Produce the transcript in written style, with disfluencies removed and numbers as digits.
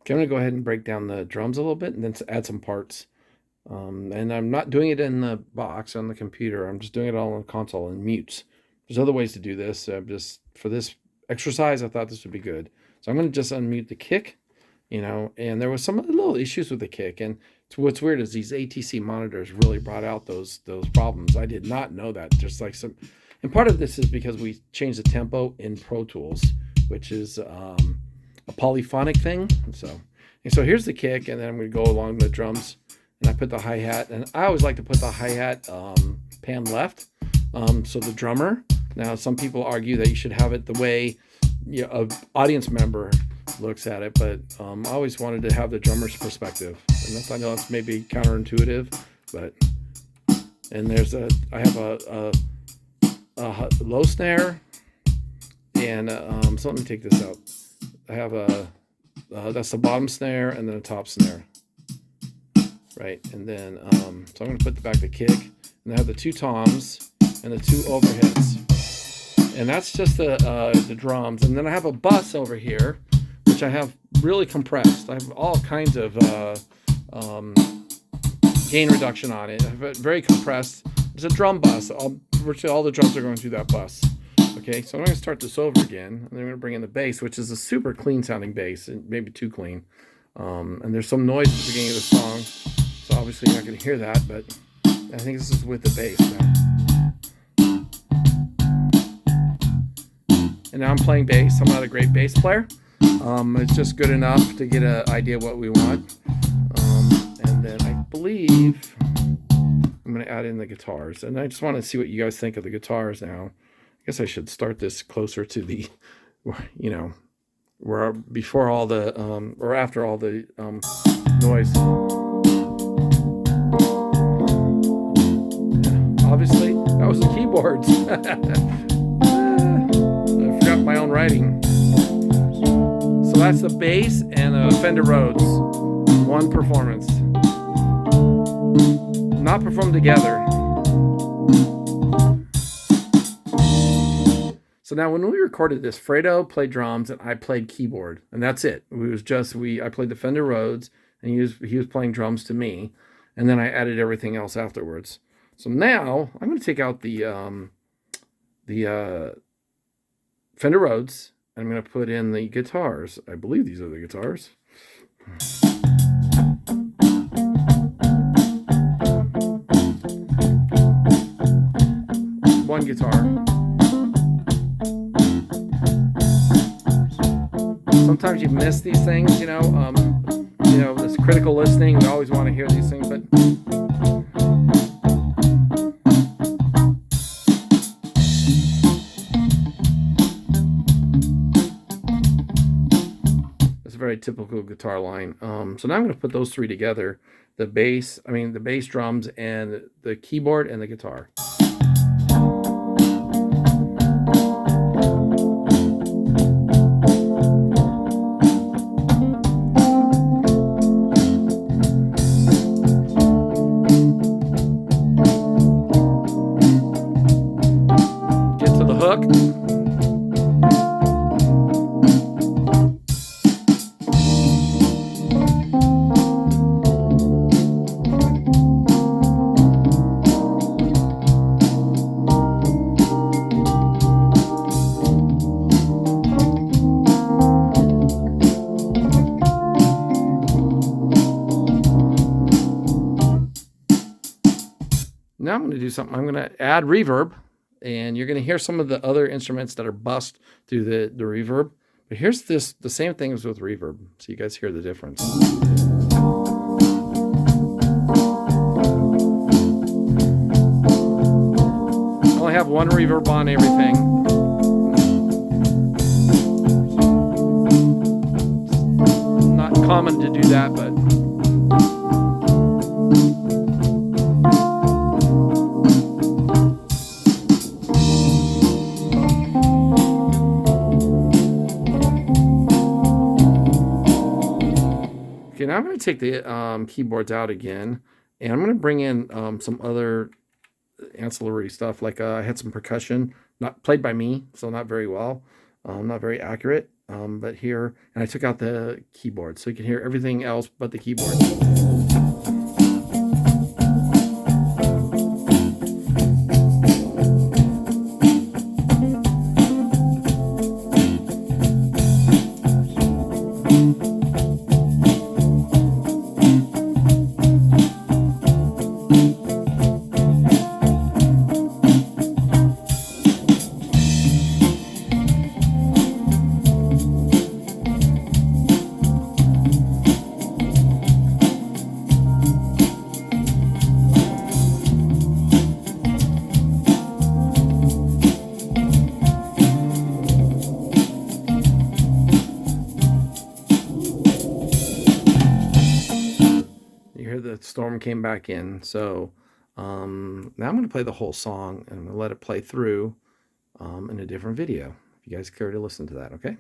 Okay, I'm going to go ahead and break down the drums a little bit and then add some parts. And I'm not doing it in the box on the computer. I'm just doing it all on the console in mutes. There's other ways to do this. Just for this exercise, I thought this would be good. So I'm going to just unmute the kick, and there was some little issues with the kick. And what's weird is these ATC monitors really brought out those problems. I did not know that. Just like and part of this is because we changed the tempo in Pro Tools, which is a polyphonic thing. So here's the kick, and then I'm going to go along the drums, and I put the hi-hat, and I always like to put the hi-hat pan left. So the drummer. Now, some people argue that you should have it the way an audience member looks at it, but I always wanted to have the drummer's perspective. And I know that's maybe counterintuitive, but I have a low snare, and so let me take this out. I have that's the bottom snare and then a top snare, right? And then so I'm going to put back the kick, and I have the two toms and the two overheads, and that's just the drums. And then I have a bus over here, which I have really compressed. I have all kinds of gain reduction on it. I have it very compressed. It's a drum bus. Virtually all the drums are going through that bus. Okay, so I'm going to start this over again, and then I'm going to bring in the bass, which is a super clean sounding bass, and maybe too clean. And there's some noise at the beginning of the song, so obviously you're not going to hear that, but I think this is with the bass now. And now I'm playing bass. I'm not a great bass player. It's just good enough to get an idea of what we want. And then I believe I'm going to add in the guitars, and I just want to see what you guys think of the guitars now. I guess I should start this closer to the, where before all the, or after all the noise. Obviously, that was the keyboards. I forgot my own writing. So that's the bass and a Fender Rhodes. One performance. Not performed together. So now when we recorded this, Fredo played drums and I played keyboard, and that's it. I played the Fender Rhodes, and he was playing drums to me, and then I added everything else afterwards. So now I'm going to take out the Fender Rhodes, and I'm going to put in the guitars. I believe these are the guitars. One guitar. Sometimes you miss these things, this critical listening. We always want to hear these things, but it's a very typical guitar line. So now I'm going to put those three together: the bass, drums, and the keyboard and the guitar. Hook. Now I'm going to do something. I'm going to add reverb. And you're going to hear some of the other instruments that are bussed through the reverb. But here's the same thing as with reverb, so you guys hear the difference. I only have one reverb on everything. Not common to do that, but okay, now I'm going to take the keyboards out again, and I'm going to bring in some other ancillary stuff. Like I had some percussion, not played by me, so not very well, not very accurate. but here, and I took out the keyboard, so you can hear everything else but the keyboard. You hear the storm came back in. So now I'm going to play the whole song and I'm going to let it play through in a different video. If you guys care to listen to that, okay?